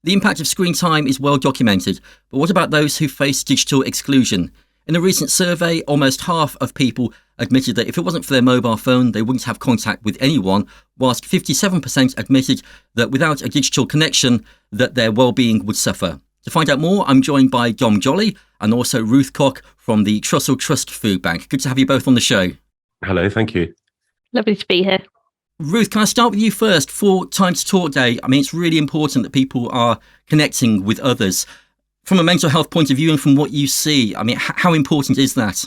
The impact of screen time is well documented, but what about those who face digital exclusion? In a recent survey, almost half of people admitted that if it wasn't for their mobile phone, they wouldn't have contact with anyone, whilst 57% admitted that without a digital connection, that their well-being would suffer. To find out more, I'm joined by Dom Joly and also Ruth Koch from the Trussell Trust Food Bank. Good to have you both on the show. Hello, thank you. Lovely to be here. Ruth, can I start with you first? For Time to Talk Day, I mean, it's really important that people are connecting with others. From a mental health point of view and from what you see, I mean, how important is that?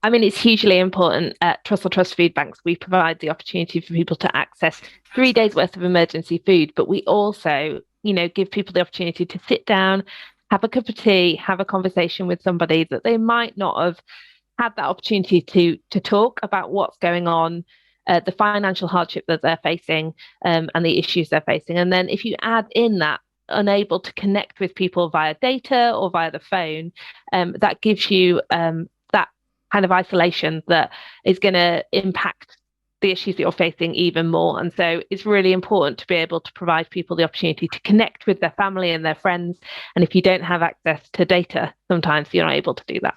I mean, it's hugely important. At Trussell Trust Food Banks, we provide the opportunity for people to access 3 days worth of emergency food, but we also, give people the opportunity to sit down, have a cup of tea, have a conversation with somebody that they might not have had that opportunity to talk about what's going on, the financial hardship that they're facing, and the issues they're facing. And then if you add in that unable to connect with people via data or via the phone, that gives you that kind of isolation that is going to impact the issues that you're facing even more. And so it's really important to be able to provide people the opportunity to connect with their family and their friends. And if you don't have access to data, sometimes you're not able to do that.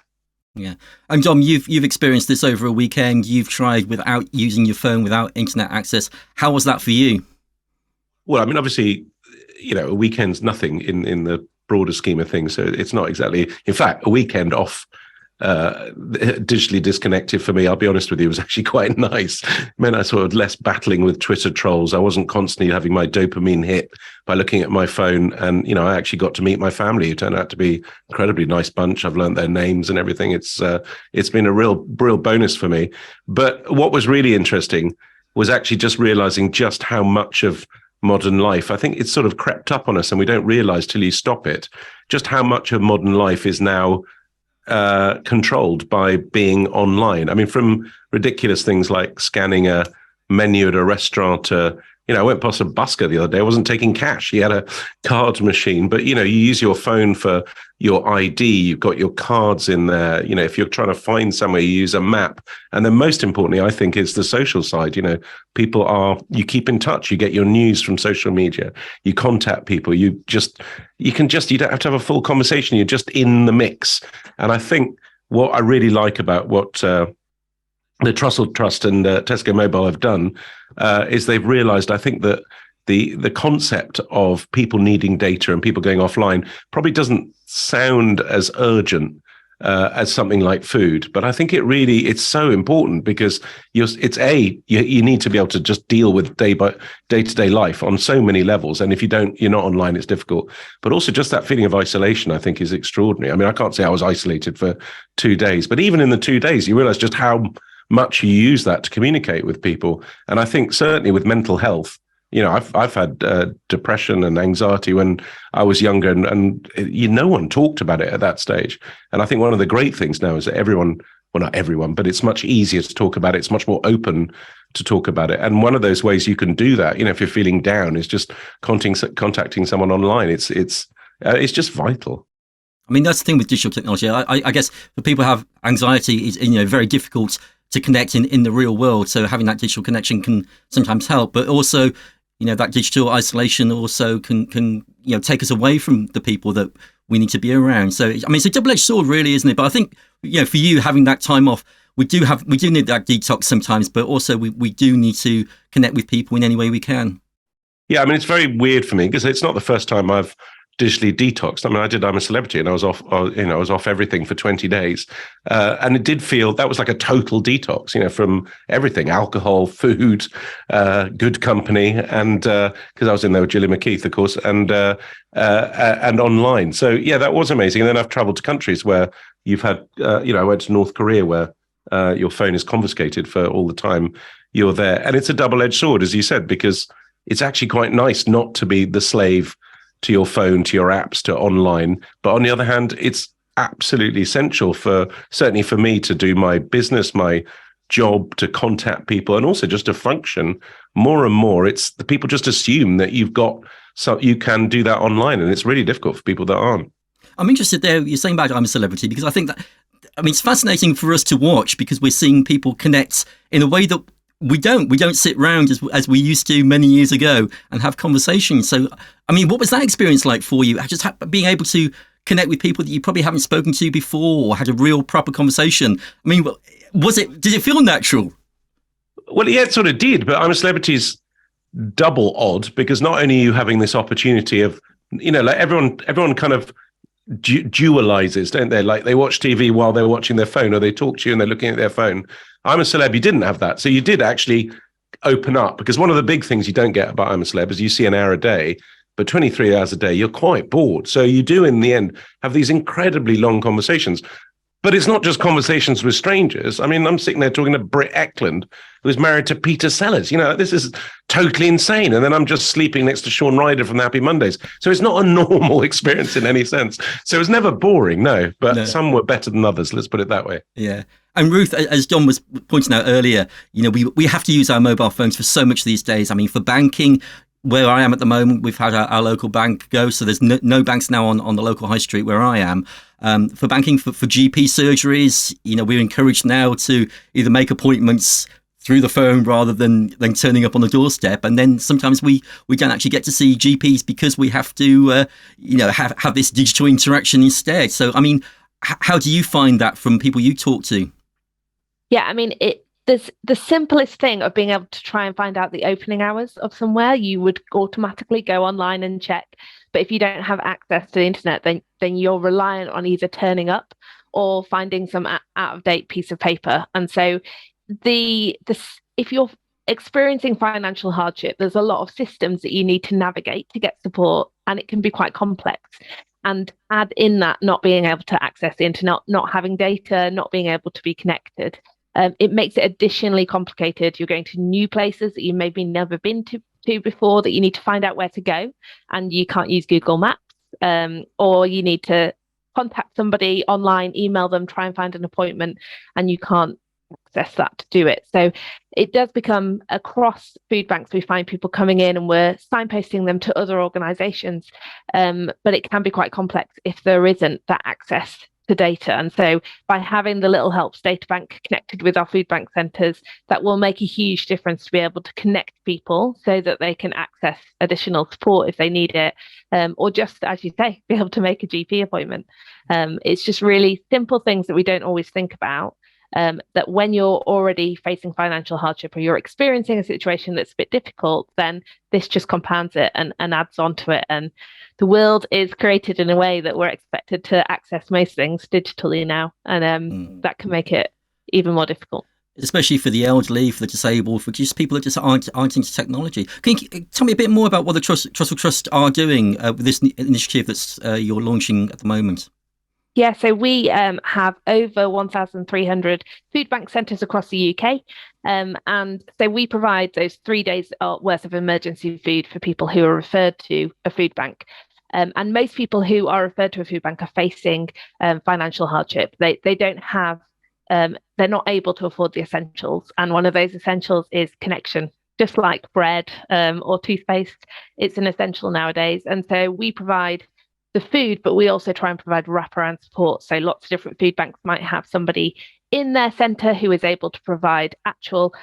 Yeah. And Dom, you've experienced this over a weekend. You've tried without using your phone, without internet access. How was that for you? Well, I mean, obviously, a weekend's nothing in the broader scheme of things. So it's not exactly, in fact, a weekend off, digitally disconnected for me, I'll be honest with you, was actually quite nice. It meant I sort of less battling with Twitter trolls. I wasn't constantly having my dopamine hit by looking at my phone. And, I actually got to meet my family, who turned out to be an incredibly nice bunch. I've learned their names and everything. It's been a real bonus for me. But what was really interesting was actually just realizing just how much of modern life, I think it's sort of crept up on us and we don't realize till you stop it, just how much of modern life is now controlled by being online. I mean, from ridiculous things like scanning a menu at a restaurant. I went past a busker the other day. I wasn't taking cash. He had a card machine, but you use your phone for your ID. You've got your cards in there. If you're trying to find somewhere, you use a map. And then most importantly, I think, is the social side. You keep in touch. You get your news from social media. You contact people. You don't have to have a full conversation. You're just in the mix. And I think what I really like about what the Trussell Trust and Tesco Mobile have done is they've realized, I think, that the concept of people needing data and people going offline probably doesn't sound as urgent as something like food. But I think it's so important because you need to be able to just deal with day-to-day life on so many levels. And if you're not online, it's difficult. But also just that feeling of isolation, I think, is extraordinary. I mean, I can't say I was isolated for 2 days, but even in the 2 days, you realize just how much you use that to communicate with people. And I think certainly with mental health, I've had depression and anxiety when I was younger, and no one talked about it at that stage. And I think one of the great things now is that everyone, well, not everyone, but it's much easier to talk about it. It's much more open to talk about it. And one of those ways you can do that, if you're feeling down, is just contacting someone online. It's just vital. I mean, that's the thing with digital technology. I guess for people who have anxiety, it's very difficult to connect in the real world. So having that digital connection can sometimes help, but also, that digital isolation also can take us away from the people that we need to be around. So, I mean, it's a double-edged sword really, isn't it? But I think, for you having that time off, we do need that detox sometimes, but also we do need to connect with people in any way we can. Yeah. I mean, it's very weird for me because it's not the first time I've digitally detoxed. I mean, I'm a Celebrity and I was off, I was off everything for 20 days. And it did feel that was like a total detox, from everything, alcohol, food, good company. And because I was in there with Gillian McKeith, of course, and online. So yeah, that was amazing. And then I've traveled to countries where you've had, I went to North Korea where your phone is confiscated for all the time you're there. And it's a double-edged sword, as you said, because it's actually quite nice not to be the slave to your phone, to your apps, to online. But on the other hand, it's absolutely essential certainly for me to do my business, my job, to contact people, and also just to function more and more. It's the people just assume that you can do that online, and it's really difficult for people that aren't. I'm interested there, you're saying about I'm a Celebrity, because I think that, it's fascinating for us to watch because we're seeing people connect in a way that we don't sit round as we used to many years ago and have conversations. So, I mean, what was that experience like for you? Just being able to connect with people that you probably haven't spoken to before or had a real proper conversation. I mean, did it feel natural? Well, yeah, it sort of did, but I'm a Celebrity's double odd, because not only are you having this opportunity of, like everyone kind of dualizes, don't they? Like they watch TV while they're watching their phone, or they talk to you and they're looking at their phone. I'm a Celeb, you didn't have that. So you did actually open up, because one of the big things you don't get about I'm a Celeb is you see an hour a day, but 23 hours a day, you're quite bored. So you do, in the end, have these incredibly long conversations. But it's not just conversations with strangers. I mean, I'm sitting there talking to Britt Eklund, who's married to Peter Sellers. This is totally insane. And then I'm just sleeping next to Sean Ryder from the Happy Mondays. So it's not a normal experience in any sense. So it was never boring, no. But no. Some were better than others, let's put it that way. Yeah. And Ruth, as John was pointing out earlier, we have to use our mobile phones for so much these days. I mean, for banking, where I am at the moment, we've had our local bank go, so there's no banks now on the local high street where I am. For banking, for GP surgeries, we're encouraged now to either make appointments through the phone rather than turning up on the doorstep. And then sometimes we don't actually get to see GPs because we have to, have this digital interaction instead. So, I mean, how do you find that from people you talk to? Yeah, I mean, there's the simplest thing of being able to try and find out the opening hours of somewhere. You would automatically go online and check. But if you don't have access to the internet, then you're reliant on either turning up or finding some out-of-date piece of paper. And so if you're experiencing financial hardship, there's a lot of systems that you need to navigate to get support, and it can be quite complex. And add in that not being able to access the internet, not having data, not being able to be connected. It makes it additionally complicated. You're going to new places that you maybe never been to before, that you need to find out where to go, and you can't use Google Maps, or you need to contact somebody online, email them, try and find an appointment, and you can't access that to do it. So it does become, across food banks, we find people coming in and we're signposting them to other organisations, but it can be quite complex if there isn't that access to data. And so by having the Little Helps data bank connected with our food bank centres, that will make a huge difference to be able to connect people so that they can access additional support if they need it, or just, as you say, be able to make a GP appointment. It's just really simple things that we don't always think about, that when you're already facing financial hardship or you're experiencing a situation that's a bit difficult, then this just compounds it and adds on to it. And the world is created in a way that we're expected to access most things digitally now. And that can make it even more difficult. Especially for the elderly, for the disabled, for just people that just aren't into technology. Can you tell me a bit more about what the Trussell Trust are doing with this initiative that's you're launching at the moment? Yeah, so we have over 1,300 food bank centres across the UK. And so we provide those 3 days worth of emergency food for people who are referred to a food bank. And most people who are referred to a food bank are facing financial hardship. They don't have, they're not able to afford the essentials. And one of those essentials is connection. Just like bread or toothpaste, it's an essential nowadays. And so we provide the food, but we also try and provide wraparound support. So lots of different food banks might have somebody in their centre who is able to provide actual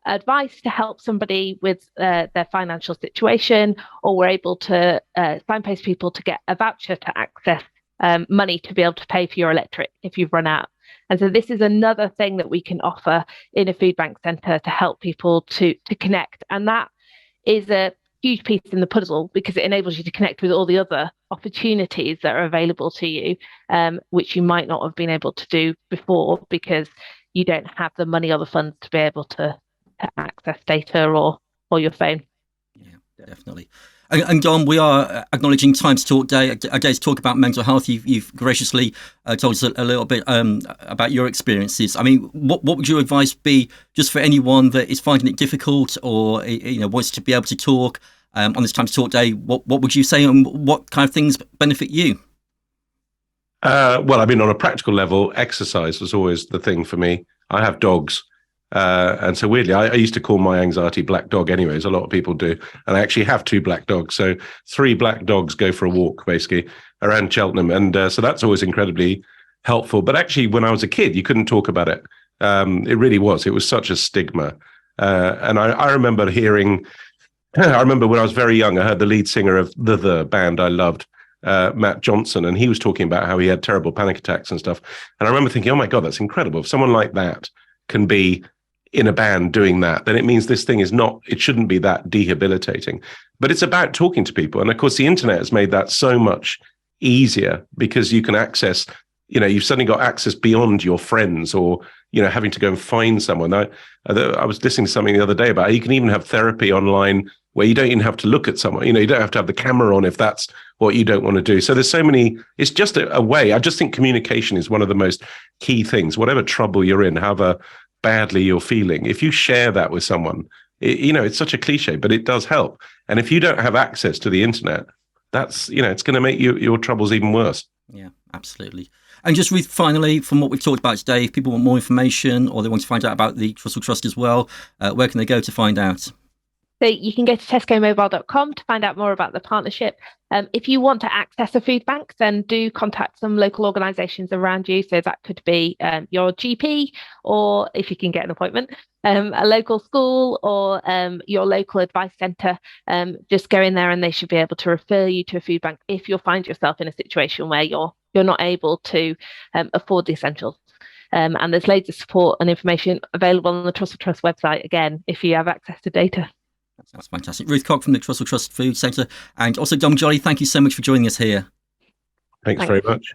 advice to help somebody with their financial situation, or we're able to signpost people to get a voucher to access money to be able to pay for your electric if you've run out. And so this is another thing that we can offer in a food bank centre to help people to connect. And that is a huge piece in the puzzle, because it enables you to connect with all the other opportunities that are available to you, which you might not have been able to do before because you don't have the money or the funds to be able to access data or your phone. Yeah, definitely. And Dom, we are acknowledging Time to Talk Day, a day to talk about mental health. You've graciously told us a little bit about your experiences. I mean, what would your advice be just for anyone that is finding it difficult, or wants to be able to talk on this Time to Talk Day? What would you say, and what kind of things benefit you? Well, I mean, on a practical level, exercise was always the thing for me. I have dogs. And so weirdly, I used to call my anxiety black dog anyways. A lot of people do. And I actually have 2 black dogs. So 3 black dogs go for a walk, basically, around Cheltenham. And so that's always incredibly helpful. But actually, when I was a kid, you couldn't talk about it. It really was. It was such a stigma. And I remember hearing, I remember when I was very young, I heard the lead singer of the band I loved, Matt Johnson, and he was talking about how he had terrible panic attacks and stuff. And I remember thinking, oh my God, that's incredible. If someone like that can be in a band doing that, then it means this thing is not, it shouldn't be that debilitating. But it's about talking to people. And of course, the internet has made that so much easier because you can access, you've suddenly got access beyond your friends or, having to go and find someone. I was listening to something the other day about how you can even have therapy online where you don't even have to look at someone. You don't have to have the camera on if that's what you don't want to do. So there's so many, it's just a way. I just think communication is one of the most key things. Whatever trouble you're in, however badly you're feeling, if you share that with someone, it's such a cliche, but it does help. And if you don't have access to the internet, that's, it's going to make your troubles even worse. Yeah, absolutely. And just finally, from what we've talked about today, if people want more information or they want to find out about the Trussell Trust as well, where can they go to find out? So you can go to tescomobile.com to find out more about the partnership. If you want to access a food bank, then do contact some local organisations around you. So that could be your GP, or if you can get an appointment, a local school or your local advice centre. Just go in there and they should be able to refer you to a food bank if you'll find yourself in a situation where you're not able to afford the essentials. And there's loads of support and information available on the Trussell Trust website, again, if you have access to data. That's fantastic. Ruth Koch from the Trussell Trust Food Centre, and also Dom Joly, thank you so much for joining us here. Thanks very much.